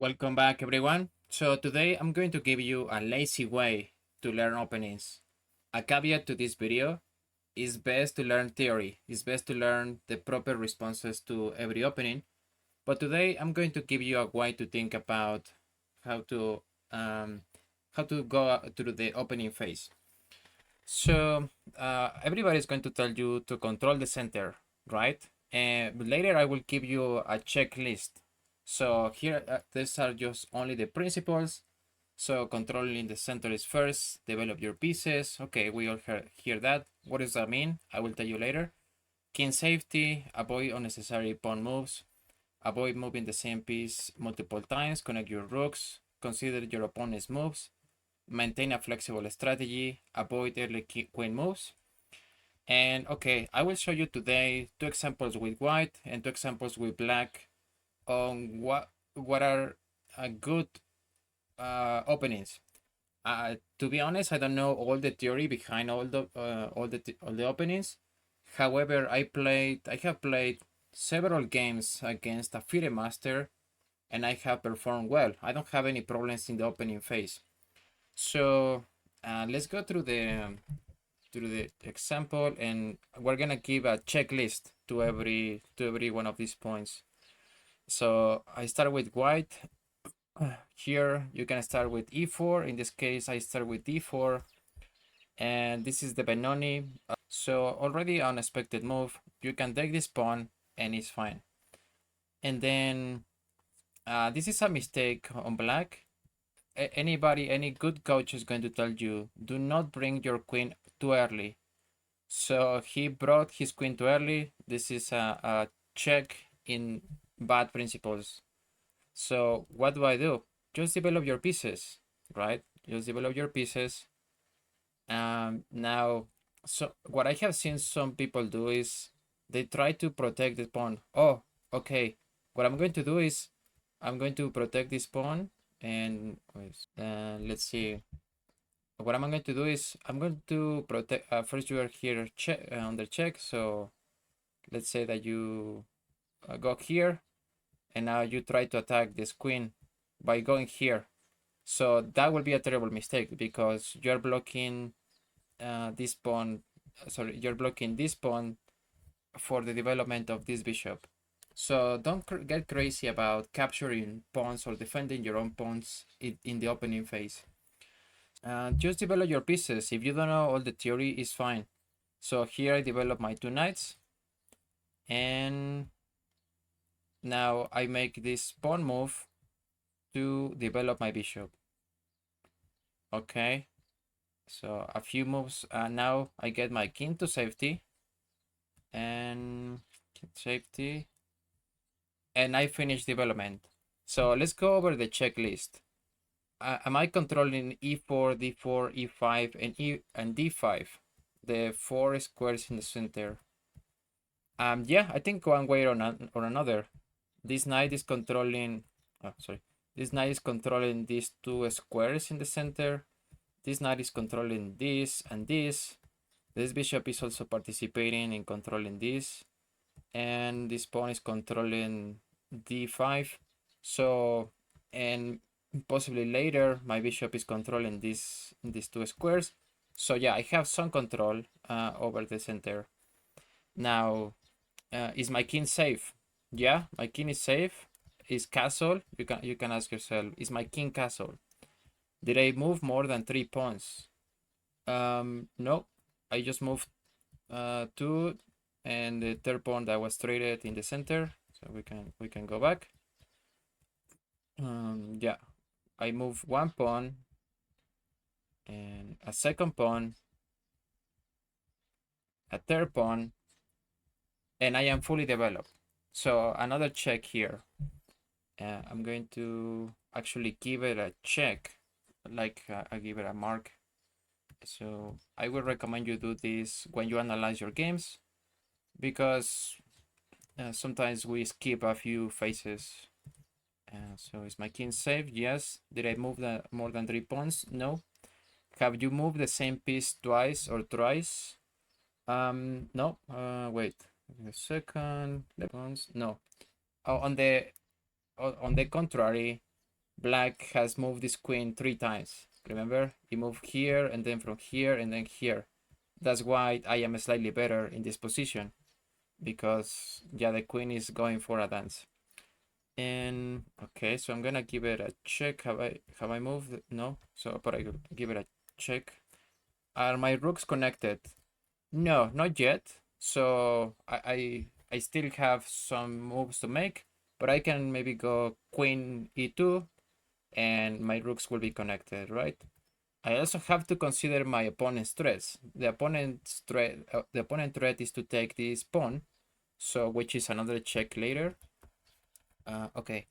Welcome back, everyone. So today I'm going to give you a lazy way to learn openings. A caveat to this video: it's best to learn theory. It's best to learn the proper responses to every opening. But today I'm going to give you a way to think about how to um, go through the opening phase. So everybody is going to tell you to control the center, right? And later I will give you a checklist. So here, these are just only the principles. So controlling the center is first, develop your pieces. Okay, we all hear that. What does that mean? I will tell you later. King safety, avoid unnecessary pawn moves, avoid moving the same piece multiple times, connect your rooks, consider your opponent's moves, maintain a flexible strategy, avoid early queen moves. And okay, I will show you today two examples with white and two examples with black on what are good openings. To be honest, I don't know all the theory behind all the openings. However, I have played several games against a FIDE master, and I have performed well. I don't have any problems in the opening phase. So let's go through the example, and we're gonna give a checklist to every one of these points. So I start with white. Here you can start with e4. In this case, I start with d4, and this is the Benoni. So already unexpected move. You can take this pawn, and it's fine. And then this is a mistake on black. Any good coach is going to tell you, do not bring your queen too early. So he brought his queen too early. This is a check in bad principles. So what do? Just develop your pieces, right? Just develop your pieces. Now, so what I have seen some people do is they try to protect the pawn. Oh, okay. What I'm going to do is I'm going to protect this pawn, and let's see. What I'm going to do is I'm going to protect. First, you are here check under check. So let's say that you go here, and now you try to attack this queen by going here. So that will be a terrible mistake because you're blocking this pawn. Sorry, you're blocking this pawn for the development of this bishop. So don't get crazy about capturing pawns or defending your own pawns in the opening phase. Just develop your pieces. If you don't know all the theory, it's fine. So here I develop my two knights, and now I make this pawn move to develop my bishop. Okay, so a few moves. Now I get my king to safety, and safety, and I finish development. So let's go over the checklist. Am I controlling e4, d4, e5, and d5? The four squares in the center. Yeah, I think one way or another. This knight is controlling. Oh, sorry. This knight is controlling these two squares in the center. This knight is controlling this and this. This bishop is also participating in controlling this, and this pawn is controlling d5. So, and possibly later my bishop is controlling these two squares. So yeah, I have some control over the center. Now, is my king safe? Yeah, my king is safe. Is castle? You can ask yourself, is my king castle? Did I move more than 3 pawns? No, I just moved 2, and the third pawn that was traded in the center. So we can go back. Yeah, I move 1 pawn and a second pawn, a third pawn, and I am fully developed. So another check here. I'm going to actually give it a check, like I give it a mark. So I would recommend you do this when you analyze your games, because sometimes we skip a few phases. So is my king safe? Yes. Did I move more than 3 pawns? No. Have you moved the same piece twice or thrice? No. Wait a second. The pawns? No. Oh, on the contrary, black has moved this queen 3 times. Remember, he moved here and then from here and then here. That's why I am slightly better in this position, because yeah, the queen is going for a dance. And okay, so I'm gonna give it a check. Have I moved? No. So but I give it a check. Are my rooks connected? No, not yet. So I still have some moves to make, but I can maybe go queen e2 and my rooks will be connected, right? I also have to consider my opponent's threats. The opponent threat is to take this pawn, so which is another check later. Okay,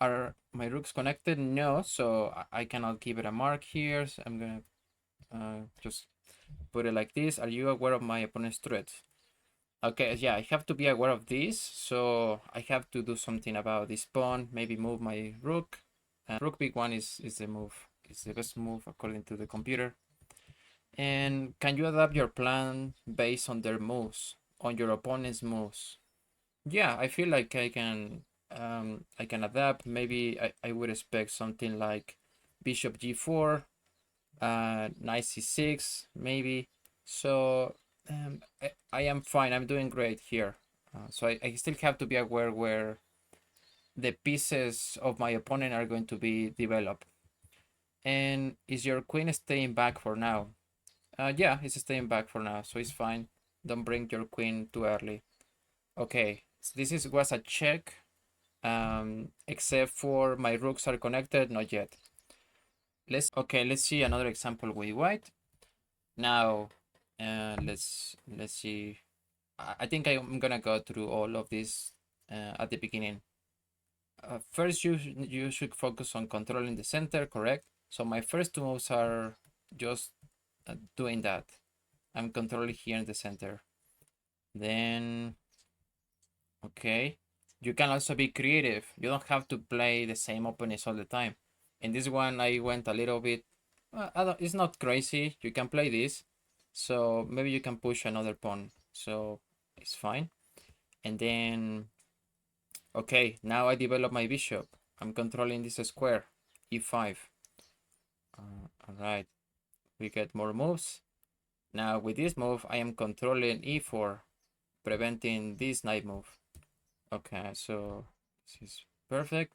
are my rooks connected? No, so I cannot give it a mark here. So I'm gonna just put it like this. Are you aware of my opponent's threats? Okay, yeah, I have to be aware of this, so I have to do something about this pawn, maybe move my rook. Rook b1 is the move, is the best move according to the computer. And can you adapt your plan based on their moves, on your opponent's moves? Yeah, I feel like I can adapt. Maybe I would expect something like bishop g4, knight c6, maybe. So I am fine. I'm doing great here. So I still have to be aware where the pieces of my opponent are going to be developed. And is your queen staying back for now? Yeah, it's staying back for now, so it's fine. Don't bring your queen too early. Okay, so was a check. Except for my rooks are connected, not yet. Let's see another example with white. Now, let's see. I think I'm gonna go through all of this at the beginning. First, you should focus on controlling the center, correct? So my first two moves are just doing that. I'm controlling here in the center. Then, okay, you can also be creative. You don't have to play the same openings all the time. In this one, I went a little bit. It's not crazy. You can play this, so maybe you can push another pawn. So it's fine. And then, okay, now I develop my bishop. I'm controlling this square, e5. All right, we get more moves. Now with this move, I am controlling e4, preventing this knight move. Okay, so this is perfect.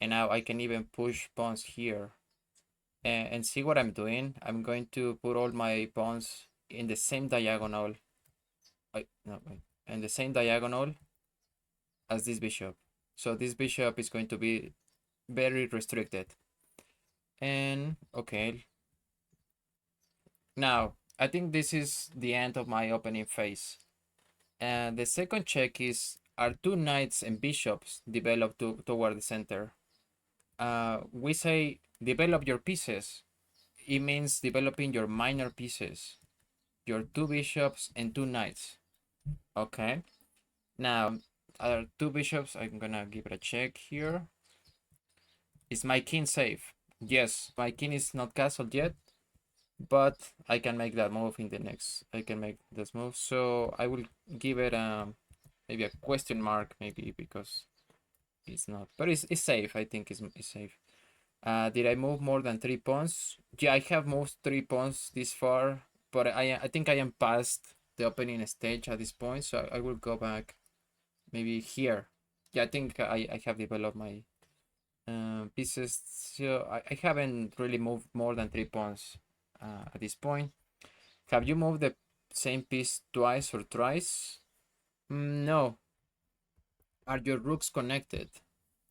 And now I can even push pawns here. And see what I'm doing. I'm going to put all my pawns in the same diagonal. No, wait, in the same diagonal as this bishop. So this bishop is going to be very restricted. And okay, now I think this is the end of my opening phase. And the second check is, are two knights and bishops developed toward the center? We say develop your pieces. It means developing your minor pieces, your two bishops and two knights. Okay. Now, are two bishops? I'm gonna give it a check here. Is my king safe? Yes, my king is not castled yet, but I can make that move in the next. I can make this move, so I will give it maybe a question mark, maybe because it's not, but it's safe. I think it's safe. Did I move more than 3 pawns? Yeah, I have moved 3 pawns this far, but I think I am past the opening stage at this point, so I will go back maybe here. Yeah, I think I have developed my pieces, so I haven't really moved more than 3 pawns at this point. Have you moved the same piece twice or thrice? No. Are your rooks connected?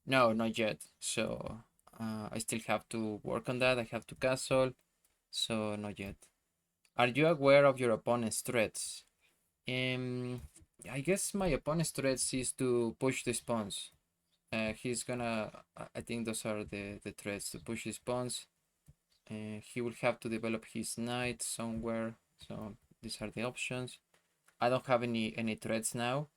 No, not yet. So I still have to work on that. I have to castle, so not yet. Are you aware of your opponent's threats? I guess my opponent's threats is to push these pawns. He's gonna, I think those are the threats, to push his pawns. He will have to develop his knight somewhere. So these are the options. I don't have any threats now.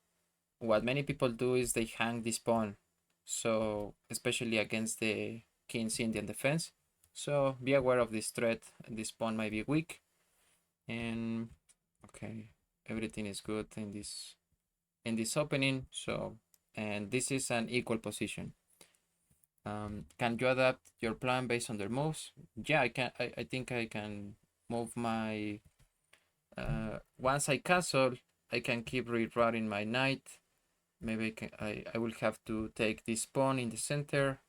What many people do is they hang this pawn. So especially against the king's Indian defense. So be aware of this threat. This pawn might be weak. And okay, everything is good in this opening. So, and this is an equal position. Can you adapt your plan based on their moves? Yeah, I can. I think I can move my. Once I castle, I can keep rerouting my knight. Maybe I will have to take this pawn in the center.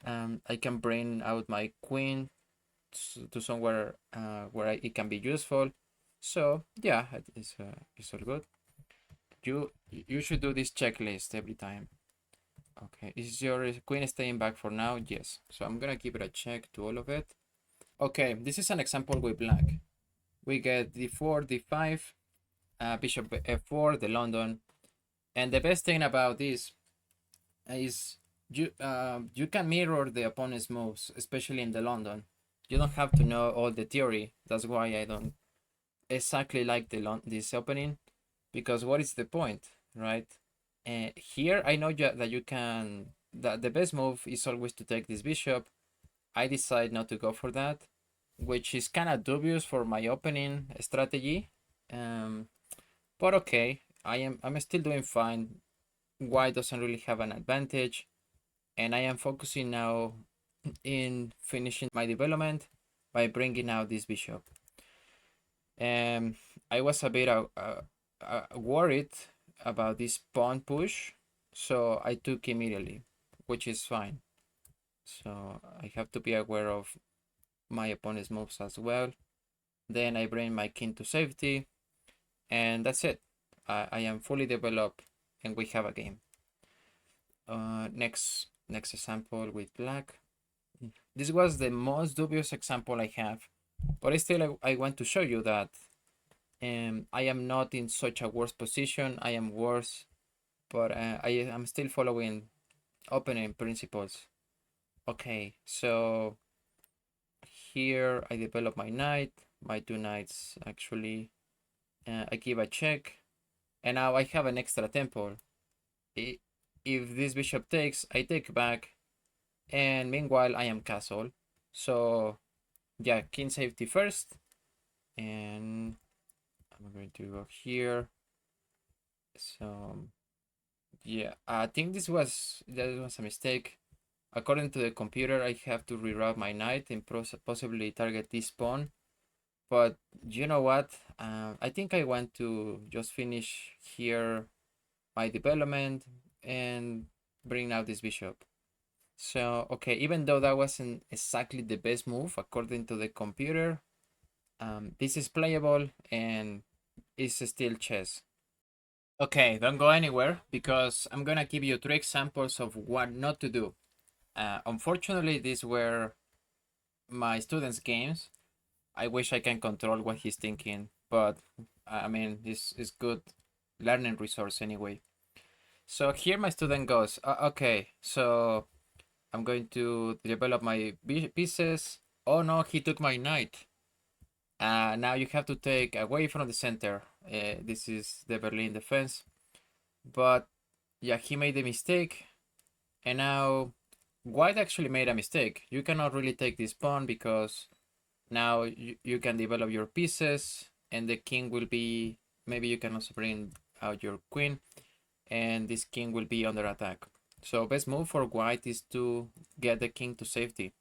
I can bring out my queen to somewhere where it can be useful. So yeah, it's all good. You should do this checklist every time. Okay, is your queen staying back for now? Yes. So I'm gonna give it a check to all of it. Okay, this is an example with black. We get d4, d5, bishop f4, the London. And the best thing about this is you can mirror the opponent's moves, especially in the London. You don't have to know all the theory. That's why I don't exactly like this opening, because what is the point, right? Here I know that you can, that the best move is always to take this bishop. I decide not to go for that, which is kind of dubious for my opening strategy. But okay, I'm still doing fine. White doesn't really have an advantage, and I am focusing now in finishing my development by bringing out this bishop. I was a bit worried about this pawn push, so I took immediately, which is fine. So I have to be aware of my opponent's moves as well. Then I bring my king to safety, and that's it. I am fully developed, and we have a game. Next example with black. This was the most dubious example I have, but still I want to show you that I am not in such a worse position. I am worse, but I am still following opening principles. Okay, so here I develop my knight, my two knights actually. I give a check, and now I have an extra temple. If this bishop takes, I take back, and meanwhile I am castle. So yeah, king safety first, and I'm going to go here. So yeah, I think that was a mistake. According to the computer, I have to reroute my knight and possibly target this pawn. But you know what? I think I want to just finish here my development and bring out this bishop. So, okay, even though that wasn't exactly the best move according to the computer, this is playable and it's still chess. Okay, don't go anywhere because I'm gonna give you 3 examples of what not to do. Unfortunately, these were my students' games. I wish I can control what he's thinking, but I mean, it's good learning resource anyway. So here my student goes, okay, so I'm going to develop my pieces. Oh no, he took my knight. Now you have to take away from the center. This is the Berlin defense. But yeah, he made a mistake. And now white actually made a mistake. You cannot really take this pawn because now you can develop your pieces and the king will be, maybe you can also bring out your queen and this king will be under attack. So best move for white is to get the king to safety.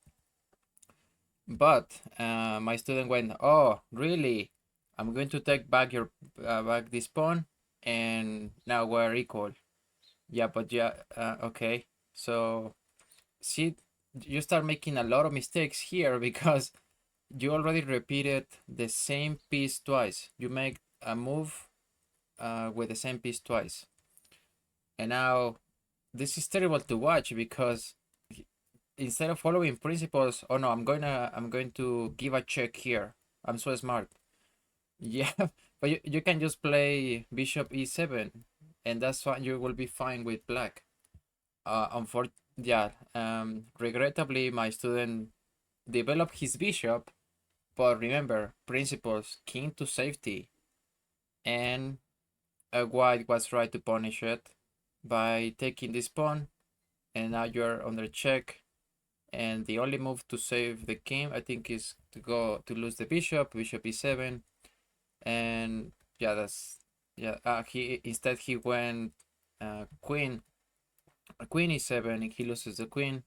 But my student went, oh, really? I'm going to take back back this pawn, and now we're equal. Yeah, but yeah, okay. So see, you start making a lot of mistakes here because you already repeated the same piece twice. You make a move with the same piece twice, and now this is terrible to watch because instead of following principles, oh no, I'm going to give a check here. I'm so smart. Yeah, but you can just play bishop e7, and that's fine. You will be fine with black. Yeah. Regrettably, my student developed his bishop, but remember principles: king to safety, and white was right to punish it by taking this pawn, and now you're under check. And the only move to save the king, I think, is to go to lose the bishop, bishop e7, and yeah, that's yeah. He instead he went queen e7, and he loses the queen.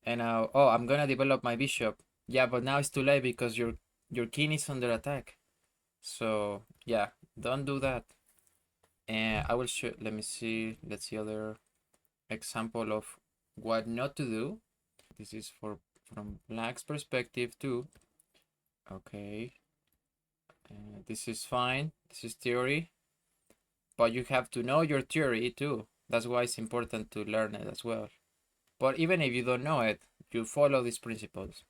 And now, oh, I'm gonna develop my bishop. Yeah, but now it's too late because your king is under attack. So yeah, don't do that. And I will show. Let me see. Let's see other example of what not to do. This is from black's perspective too. Okay, this is fine. This is theory, but you have to know your theory too. That's why it's important to learn it as well. But even if you don't know it, you follow these principles.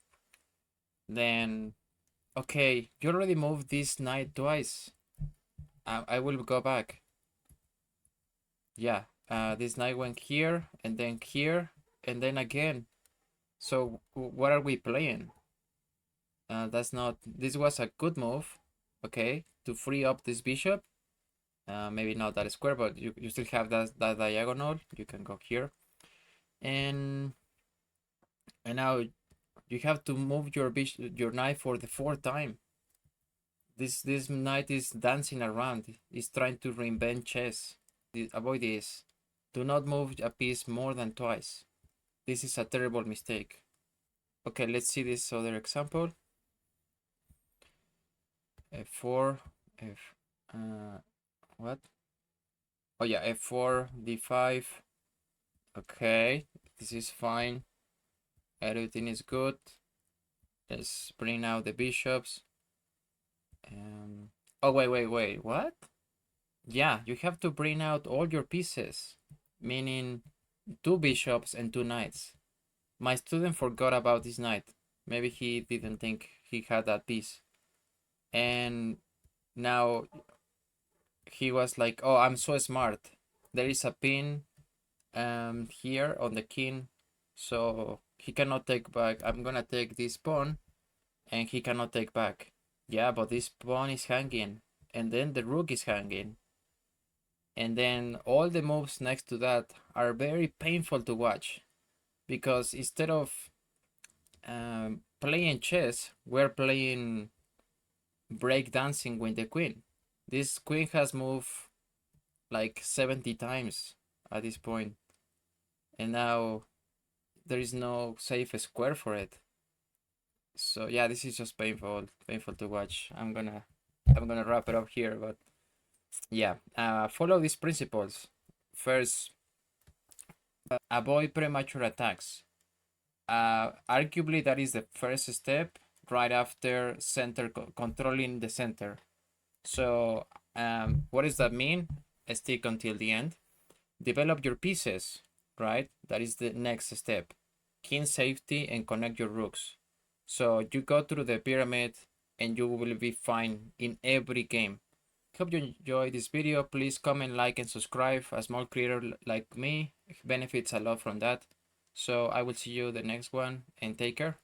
Then, okay, you already moved this knight twice. I will go back. Yeah, this knight went here and then here and then again. So what are we playing? That's not. This was a good move, okay, to free up this bishop. Maybe not that square, but you still have that diagonal. You can go here, and now you have to move your knight for the fourth time. This knight is dancing around. He's trying to reinvent chess. Avoid this. Do not move a piece more than twice. This is a terrible mistake. Okay, let's see this other example. F4, F, what? Oh yeah, F4, D5. Okay, this is fine. Everything is good. Let's bring out the bishops. Oh, wait, what? Yeah, you have to bring out all your pieces, meaning 2 bishops and 2 knights. My student forgot about this knight. Maybe he didn't think he had that piece. And now he was like, oh, I'm so smart. There is a pin here on the king, so he cannot take back. I'm gonna take this pawn, and he cannot take back. Yeah, but this pawn is hanging, and then the rook is hanging. And then all the moves next to that are very painful to watch, because instead of playing chess, we're playing break dancing with the queen. This queen has moved like 70 times at this point, and now there is no safe square for it. So yeah, this is just painful to watch. I'm gonna wrap it up here, but yeah, follow these principles. First, avoid premature attacks. Arguably that is the first step right after controlling the center. So what does that mean? Stick until the end. Develop your pieces, right? That is the next step. King safety and connect your rooks. So you go through the pyramid and you will be fine in every game. Hope you enjoyed this video. Please comment, like, and subscribe. A small creator like me benefits a lot from that. So I will see you the next one, and take care.